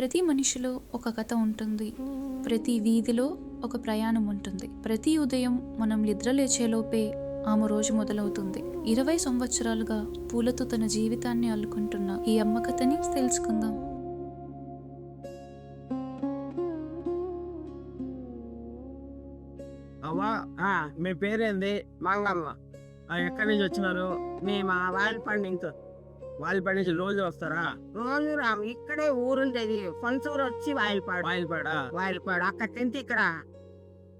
ప్రతి మనిషిలో ఒక కథ ఉంటుంది. ప్రతి వీధిలో ఒక ప్రయాణం ఉంటుంది. ప్రతి ఉదయం మనం నిద్ర లేచేలోపే ఆమె రోజు మొదలవుతుంది. 20 సంవత్సరాలుగా పూలతో తన జీవితాన్ని అల్లుకుంటున్న ఈ అమ్మ కథని తెలుసుకుందాం. అవ్వా, మీ పేరేంది? మంగమ్మ. ఎక్కడి నుంచి వచ్చినారు? మేము ఆ వాయిలపాడు నుంచి వాలిపాడి నుంచి రోజు వస్తారా? రోజు రాము. ఇక్కడే ఊరుండేది. ఫన్సూరు వచ్చి వాయిలపాడు వాయిలపాడా? వాయిలపాడు అక్కడ తింటే ఇక్కడ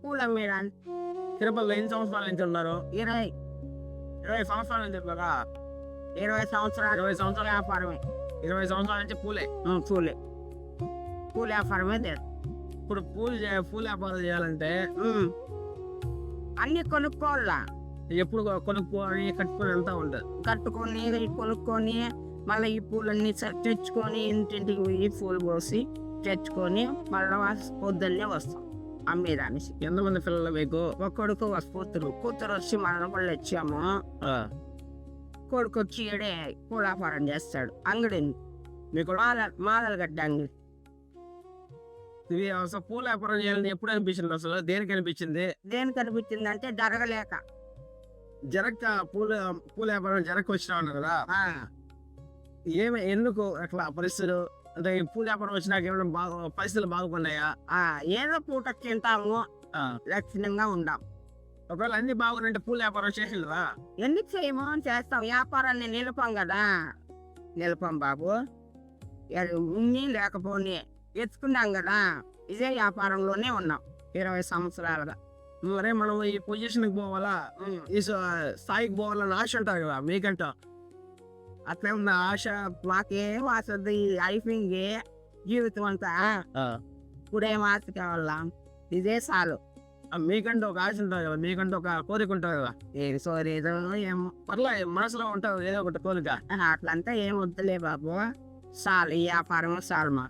పూలు అమ్మేదాన్ని. తిరుపతిలో ఎన్ని సంవత్సరాల నుంచి ఉన్నారు? 20 20 సంవత్సరాల నుంచి ఉన్నారా? 20 సంవత్సరాలు 20 సంవత్సరాలు వ్యాపారమే. 20 సంవత్సరాల నుంచి పూలే. పూలే పూల వ్యాపారమే లేదు. ఇప్పుడు పూల వ్యాపారం చేయాలంటే అన్ని కొనుక్కోవాలా. ఎప్పుడు కొనుక్కొని కట్టుకొని వెళ్తా ఉంటుంది. కట్టుకొని కొనుక్కొని మళ్ళీ ఈ పూలన్నీ తెచ్చుకొని ఇంటింటికి పోయి పూలు పోసి తెచ్చుకొని మళ్ళీ పొద్దున్నే వస్తాం అమ్మేదానికి. ఎంతమంది పిల్లలు మీకు? ఒక కొడుకు ఒక కూతురు వచ్చి మన వాళ్ళు వచ్చాము. కొడుకు వచ్చి ఈడే పూల వ్యాపారం చేస్తాడు. అంగడి మీకు మాలలు గడ్డ అంగడి. ఇది అసలు పూల వ్యాపారం చేయాలని ఎప్పుడు అనిపించింది? అసలు దేనికి అనిపించింది? దేనికి అనిపించిందంటే జరగలేక. పూల వ్యాపారం వచ్చినా ఉన్నారు కదా, ఎందుకు అట్లా పరిస్థితులు? అంటే ఈ పూల వ్యాపారం వచ్చినాక ఏమైనా పరిస్థితులు బాగుపడినాయా? ఏదో పూట తింటాము, లక్షణంగా ఉండాం. ఒకవేళ అన్ని బాగున్నాయంటే పూల వ్యాపారం చేసిందా? ఎందుకు చేయము? చేస్తాం. వ్యాపారాన్ని నిలపం కదా. నిలపం బాబు. ఉన్ని లేకపోని ఎత్తుకున్నాం కదా. ఇదే వ్యాపారంలోనే ఉన్నాం 20 సంవత్సరాలుగా. మరే మనం ఈ పొజిషన్కి పోవాలా, ఈ స్థాయికి పోవాలని ఆశ ఉంటారు కదా మీకంట? అట్లా ఉన్న ఆశ మాకేం ఆశ ఉంది? అయిపోయింది జీవితం అంతా. ఇప్పుడేం ఆశ కావాలా? ఇదే చాలు. మీకంటే ఒక ఆశ ఉంటుంది కదా, మీకంటే ఒక కోరిక ఉంటుంది కదా. ఏది సోరేదో ఏమో పర్లే, మనసులో ఉంటుంది ఏదో ఒకటి కోరిక. అట్లంతా ఏం వద్దులే బాబు. చాలు ఈ వ్యాపారం చాలు. మా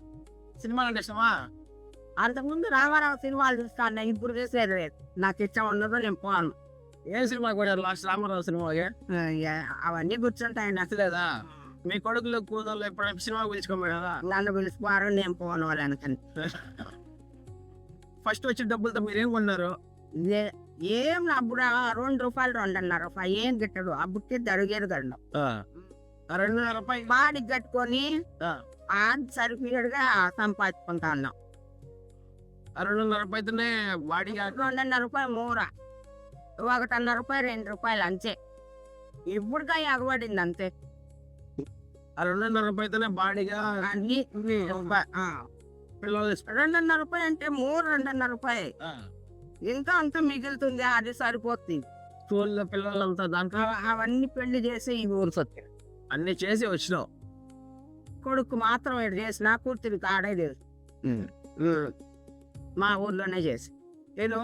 సినిమాలు అంటే ఇష్టమా? అంతకుముందు రామారావు సినిమాలు చూస్తాను, ఇప్పుడు చూసేది లేదు. నాకు ఇష్టం ఉన్నదో నేను పోను. ఏం సినిమా కూడా లాస్ట్ రామారావు సినిమాకి అవన్నీ కూర్చుంటాయి. నచ్చలేదా? మీ కొడుకులు కూతుళ్ళు ఎప్పుడైనా సినిమా పిలుచుకోమని కదా? నన్ను పిలిచిపోరు, నేను పోను వాళ్ళని. ఫస్ట్ వచ్చిన డబ్బులతో మీరేం కొన్నారు? ఏం అప్పుడు ₹2 2.5 ఏం గిట్టదు. అప్పుడే అడిగేది గండం. 2.5 రూపాయలు బాడీకి కట్టుకొని సరిపీరియడ్గా సంపాదించుకుంటా ఉన్నాం. 2.5 రూపాయలతోనే బాడీగా ₹2.5 మూర, ₹1.5 ₹2 అంతే. ఇప్పుడుగా ఎగబడింది అంతే. 2.5 రూపాయలతోనే బాడీగా అన్ని పిల్లలు ₹2.5 అంటే మూర ₹2.5. ఇంకా అంత మిగులుతుంది, అది సరిపోతుంది. స్కూల్లో పిల్లలంతా దాంట్లో అవన్నీ పెళ్లి చేసి ఈ ఊరు వచ్చాయి. అన్ని చేసి వచ్చినావు. కొడుకు మాత్రం ఇక్కడ చేసిన, కూతురికి ఆడే లేదు. మా ఊర్లోనే చేసి. నేను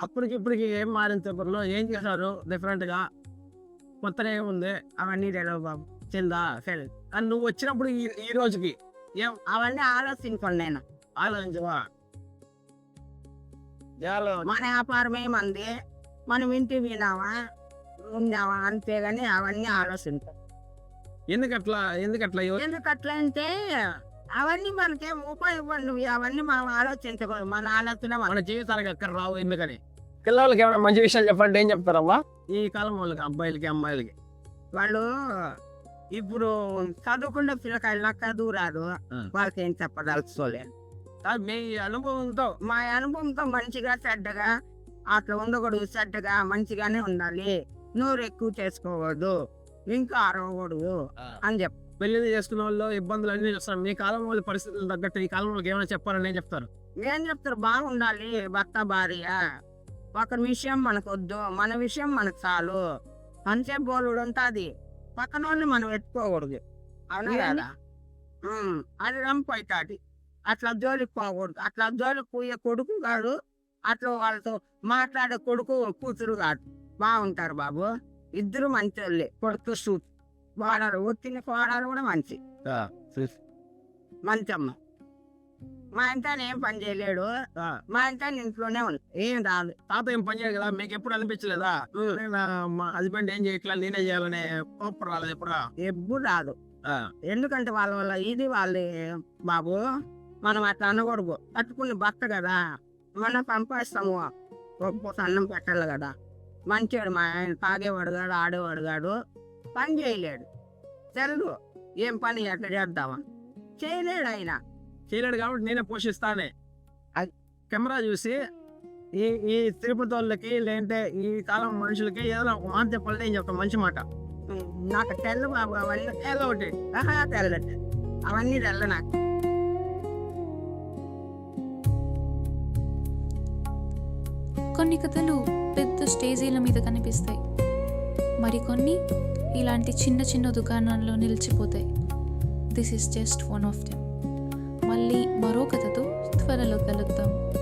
అప్పటికి ఇప్పటికి ఏం మారింది? పేపర్లో ఏం చేశారు డిఫరెంట్ గా? కొత్తగా ఏముంది? అవన్నీ తెలియదు బాబు. చిందా సరే. అని నువ్వు వచ్చినప్పుడు ఈ రోజుకి ఏం అవన్నీ ఆలోచించుకోండి. నేను ఆలోచించవా? మన వ్యాపారమే మంది, మనం ఇంటి వినావా ఉన్నావా అంతేగాని అవన్నీ ఆలోచించాం. ఎందుకట్లా? ఎందుకట్లా అంటే అవన్నీ మనకేం ఉపయోగపడు. అవన్నీ మనం ఆలోచించకూడదు. మన ఆలోచన మన జీవితానికి అక్కడ రావు. ఎందుకని? పిల్లలకి ఏమైనా మంచి విషయాలు చెప్పండి. ఏం చెప్తారమ్మా ఈ కాలం వాళ్ళకి, అబ్బాయిలకి అమ్మాయిలకి? వాళ్ళు ఇప్పుడు చదువుకున్న పిల్లకాయలు నాకు చదువు రాదు, వాళ్ళకి ఏం చెప్పదలుచుకోలేదు. మీ అనుభవంతో, మా అనుభవంతో మంచిగా చెడ్డగా అట్లా ఉండకూడదు. చెడ్డగా మంచిగానే ఉండాలి. నోరు ఎక్కువ చేసుకోకూడదు, ఇంకా అరవకూడదు అని చెప్పు. పెళ్లి చేసుకున్న వాళ్ళు ఇబ్బందులు అన్ని చూస్తారు. మీ కాలం వాళ్ళ పరిస్థితులు తగ్గట్టు ఈ కాలం వాళ్ళకి ఏమైనా చెప్పాలని ఏం చెప్తారు? ఏం చెప్తారు? బాగుండాలి భర్త భార్య. ఒకరి విషయం మనకు వద్దు, మన విషయం మనకు చాలు. అంతే బోలుడు ఉంటుంది. పక్కన వాళ్ళని మనం ఎత్తుకోకూడదు. అవునా కదా? అది రంపైతాది. అట్లా జోలికి పోకూడదు. అట్లా జోలికి పోయే కొడుకు కాదు, అట్లా వాళ్ళతో మాట్లాడే కొడుకు కూతురు కాదు. బాగుంటారు బాబు. ఇద్దరు మంచి వాళ్ళే. కొడుకు సూట్ వాడారు, ఒత్తిన వాడారు కూడా మంచి మంచమ్మ. మా ఇంట్లో ఏం పని చేయలేడు. మా ఇంట్లో ఇంట్లోనే ఉంది, ఏం రాదు. తాత ఏం పని చేయదు కదా? మీకు ఎప్పుడు అనిపించలేదా మా హస్బెండ్ ఏం చేయట్లా నేనే చేయాలనే కోపం రాలేదు? ఎప్పుడు ఎప్పుడు రాదు. ఆ, ఎందుకంటే వాళ్ళ వల్ల ఇది వాళ్ళే బాబు, మనం అట్లా అనకూడదు. కట్టుకుని భర్త కదా, మనం పంపిస్తాము, ఒక పూట అన్నం పెట్టాలి కదా. మంచివాడు మా ఆయన, తాగేవాడు కాడు, ఆడేవాడు కాడు, పని చేయలేడు. తెలుగు ఏం పని ఎట్లా చేద్దామా, చేయలేడు ఆయన. చేయలేడు కాబట్టి నేనే పోషిస్తానే. అది- కెమెరా చూసి ఈ తిరుపతి వాళ్ళకి లేదంటే ఈ కాలం మనుషులకి ఏదైనా ఒక మాట చెప్పాలి, నేను చెప్తాను మంచి మాట. నాకు తెల్ల బాబు అవన్నీ. ఏదో ఒకటి. తెల్లటి అవన్నీ తెల్ల నాకు. కొన్ని కథలు పెద్ద స్టేజీల మీద కనిపిస్తాయి, మరికొన్ని ఇలాంటి చిన్న చిన్న దుకాణాల్లో నిలిచిపోతాయి. This is just one of them. మళ్ళీ మరో కథతో త్వరలో కలుద్దాం.